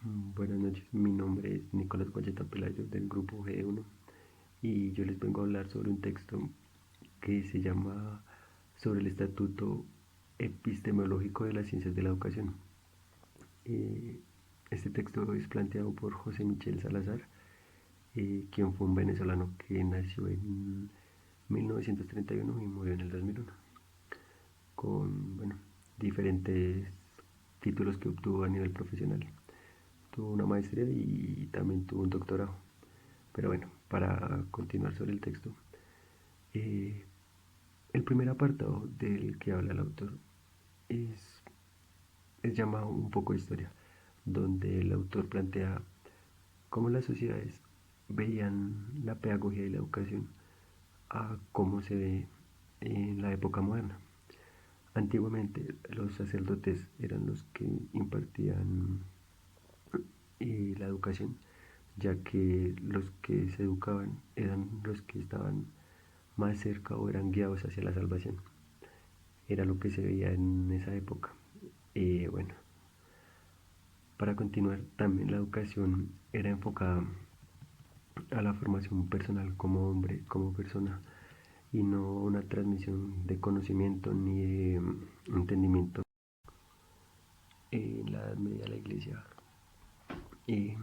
Buenas noches, mi nombre es Nicolás Guayeta Pelayo del grupo G1 y yo les vengo a hablar sobre un texto que se llama sobre el Estatuto Epistemológico de las Ciencias de la Educación. Eh, este texto es planteado por José Michel Salazar, quien fue un venezolano que nació en 1931 y murió en el 2001, con diferentes títulos que obtuvo a nivel profesional. Tuvo una maestría y también tuvo un doctorado. Pero bueno, para continuar sobre el texto, eh, el primer apartado del que habla el autor es, es llamado un poco de historia, donde el autor plantea cómo las sociedades veían la pedagogía y la educación a cómo se ve en la época moderna. Antiguamente los sacerdotes eran los que impartían la educación, ya que los que se educaban eran los que estaban más cerca o eran guiados hacia la salvación. Era lo que se veía en esa época. Bueno, para continuar, también la educación era enfocada a la formación personal como hombre, como persona, y no una transmisión de conocimiento ni de entendimiento. En la Edad Media la Iglesia eh,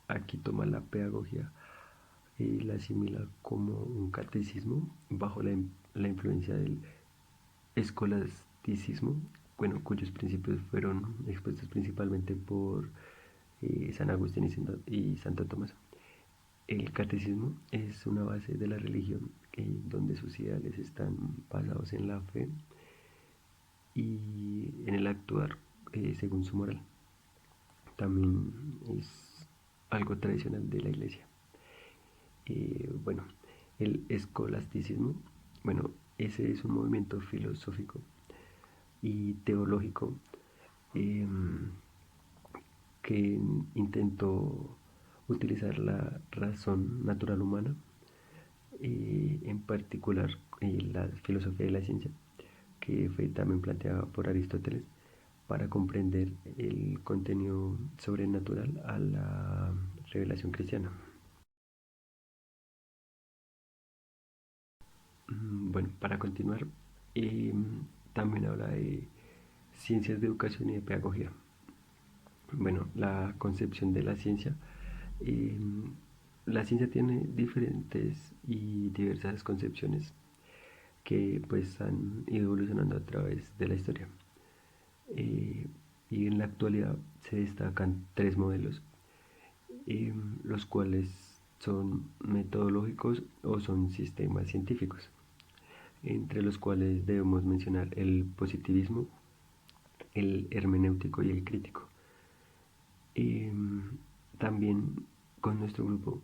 aquí toma la pedagogía y la asimila como un catecismo bajo la influencia del escolasticismo, bueno, cuyos principios fueron expuestos principalmente por San Agustín y Santo Tomás. El catecismo es una base de la religión donde sus ideales están basados en la fe y en el actuar según su moral. También es algo tradicional de la iglesia. Bueno, el escolasticismo, bueno, ese es un movimiento filosófico y teológico eh, que intentó utilizar la razón natural humana, en particular la filosofía de la ciencia, que fue también planteada por Aristóteles, para comprender el contenido sobrenatural a la revelación cristiana. Bueno, para continuar, eh, también habla de ciencias de educación y de pedagogía. Bueno, la concepción de eh, la ciencia tiene diferentes y diversas concepciones que pues han ido evolucionando a través de la historia. Eh, y en la actualidad se destacan tres modelos, los cuales son metodológicos o son sistemas científicos, entre los cuales debemos mencionar el positivismo, el hermenéutico y el crítico. Eh, También con nuestro grupo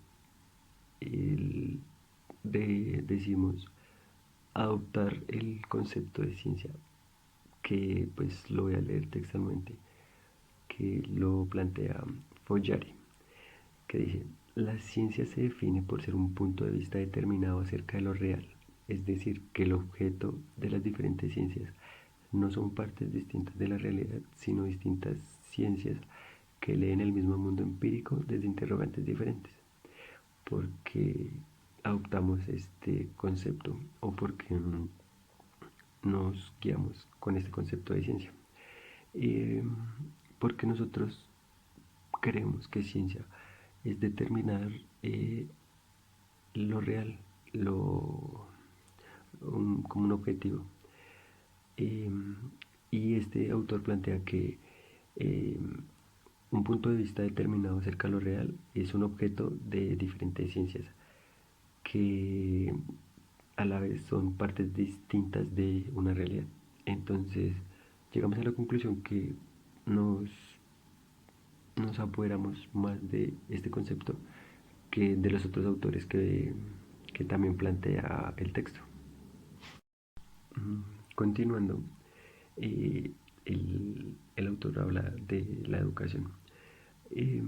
el decimos adoptar el concepto de ciencia, que pues lo voy a leer textualmente, que lo plantea Follari, que dice: la ciencia se define por ser un punto de vista determinado acerca de lo real, es decir, que el objeto de las diferentes ciencias no son partes distintas de la realidad, sino distintas ciencias que leen el mismo mundo empírico desde interrogantes diferentes. Porque adoptamos este concepto o porque nos guiamos con este concepto de ciencia. Eh, Porque nosotros creemos que ciencia es determinar lo real, como un objetivo. Eh, y este autor plantea que eh, un punto de vista determinado acerca de lo real es un objeto de diferentes ciencias que a la vez son partes distintas de una realidad. Entonces llegamos a la conclusión que nos, nos apoderamos más de este concepto que de los otros autores que también plantea el texto. Continuando, eh, el autor habla de la educación, eh,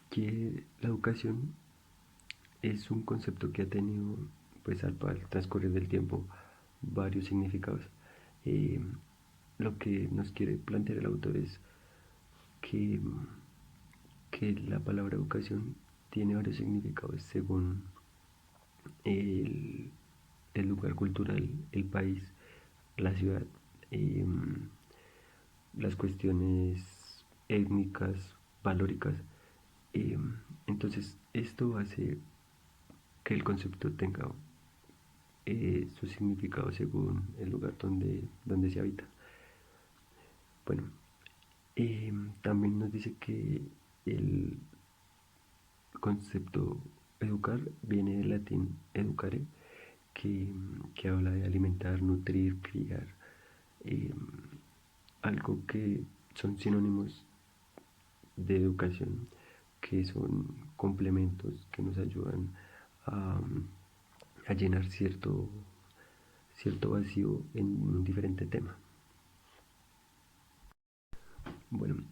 que la educación es un concepto que ha tenido, pues al transcurrir del tiempo, varios significados. Eh, lo que nos quiere plantear el autor es que, que la palabra educación tiene varios significados según el, el lugar cultural, el país, la ciudad, las cuestiones étnicas, valóricas. Entonces esto hace que el concepto tenga su significado según el lugar donde se habita. Bueno, también nos dice que el concepto educar viene del latín educare, que habla de alimentar, nutrir, criar, eh, algo que son sinónimos de educación, que son complementos que nos ayudan a, a llenar cierto vacío en un diferente tema. Bueno,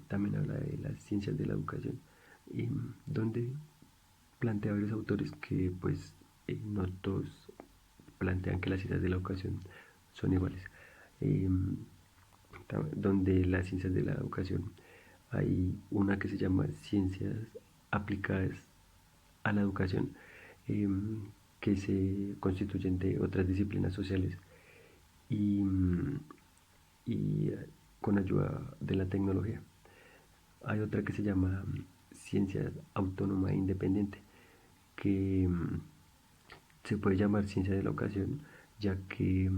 también habla de las ciencias de la educación, donde plantea varios autores que pues no todos plantean que las ciencias de la educación son iguales. Eh, donde las ciencias de la educación hay una que se llama ciencias aplicadas a la educación, eh, que se constituyen de otras disciplinas sociales y, y con ayuda de la tecnología. Hay otra que se llama ciencia autónoma e independiente, que se puede llamar ciencia de la educación, ya que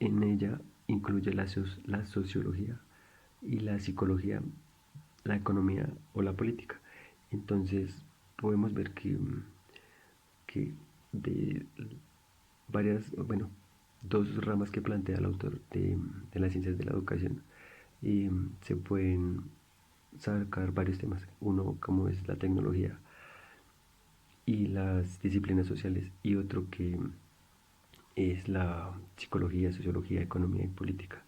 en ella incluye la sociología y la psicología, la economía o la política. Entonces podemos ver que de varias, bueno, dos ramas que plantea el autor de las ciencias de la educación, y se pueden sacar varios temas. Uno como es la tecnología y las disciplinas sociales, y otro que es la psicología, sociología, economía y política.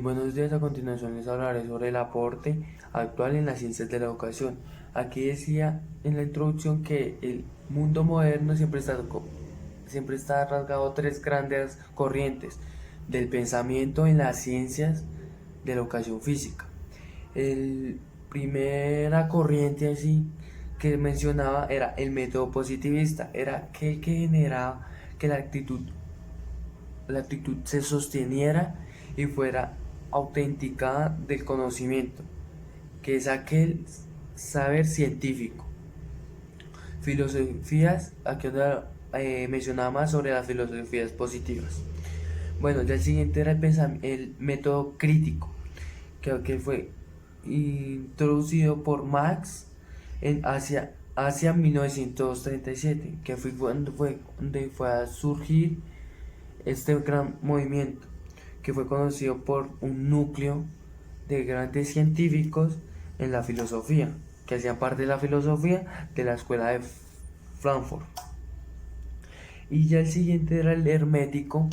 Buenos días, a continuación les hablaré sobre el aporte actual en las ciencias de la educación. Aquí decía en la introducción que el mundo moderno siempre está rasgado tres grandes corrientes del pensamiento en las ciencias de la educación física. El primera corriente así que mencionaba era el método positivista, era aquel que generaba que la actitud se sosteniera y fuera autenticada del conocimiento, que es aquel saber científico. Filosofías, aquí donde mencionaba más sobre las filosofías positivas. Bueno, ya el siguiente era el método crítico, que fue introducido por Marx hacia 1937, que fue cuando fue a surgir este gran movimiento, que fue conocido por un núcleo de grandes científicos en la filosofía, que hacían parte de la filosofía de la escuela de Frankfurt. Y ya el siguiente era el hermético,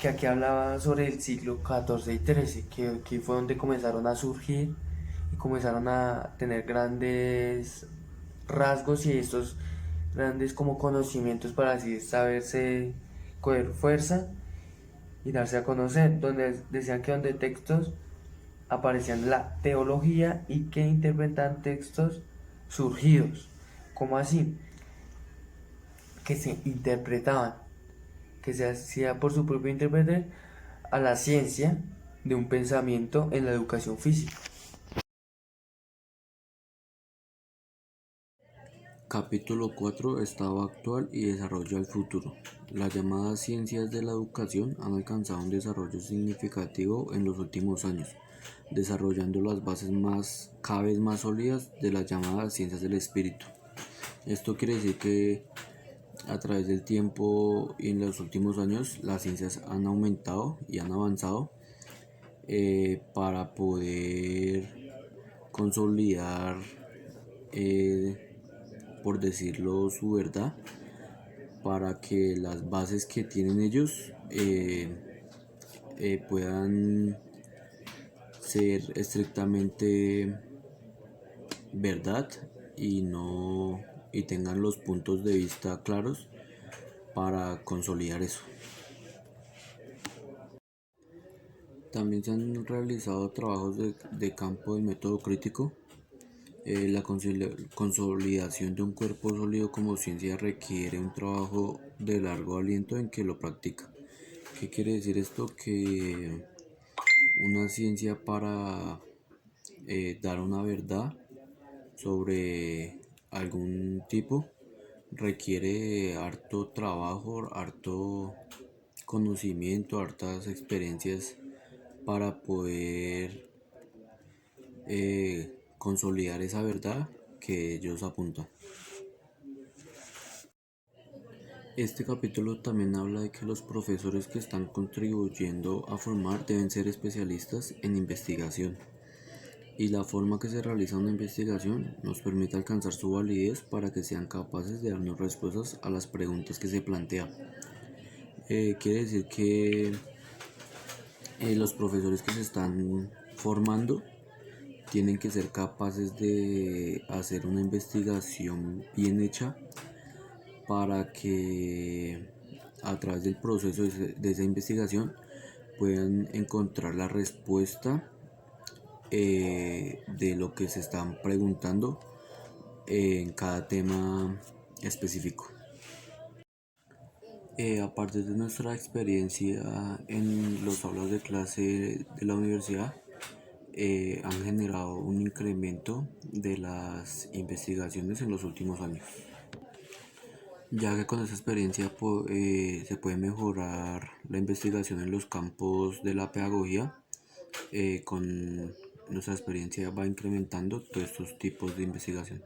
que aquí hablaba sobre el siglo XIV y XIII, que aquí fue donde comenzaron a surgir y comenzaron a tener grandes rasgos y estos grandes como conocimientos para así saberse coger fuerza y darse a conocer, donde decían que donde textos aparecían la teología y que interpretan textos surgidos, como así, que se interpretaban, que se hacía por su propio intérprete a la ciencia de un pensamiento en la educación física. Capítulo 4. Estado actual y desarrollo al futuro. Las llamadas ciencias de la educación han alcanzado un desarrollo significativo en los últimos años, desarrollando las bases cada vez más sólidas de las llamadas ciencias del espíritu. Esto quiere decir que a través del tiempo y en los últimos años las ciencias han aumentado y han avanzado para poder consolidar, por decirlo, su verdad, para que las bases que tienen ellos puedan ser estrictamente verdad y no y tengan los puntos de vista claros para consolidar eso. También se han realizado trabajos de campo del método crítico. La consolidación de un cuerpo sólido como ciencia requiere un trabajo de largo aliento en que lo practica. ¿Qué quiere decir esto? Que una ciencia para dar una verdad sobre algún tipo requiere harto trabajo, harto conocimiento, hartas experiencias para poder consolidar esa verdad que ellos apuntan. Este capítulo también habla de que los profesores que están contribuyendo a formar deben ser especialistas en investigación, y la forma que se realiza una investigación nos permite alcanzar su validez para que sean capaces de darnos respuestas a las preguntas que se plantean. Quiere decir que los profesores que se están formando tienen que ser capaces de hacer una investigación bien hecha para que a través del proceso de esa investigación puedan encontrar la respuesta de lo que se están preguntando en cada tema específico. A partir de nuestra experiencia en los aulas de clase de la universidad, han generado un incremento de las investigaciones en los últimos años, ya que con esa experiencia se puede mejorar la investigación en los campos de la pedagogía. Con nuestra experiencia va incrementando todos estos tipos de investigación.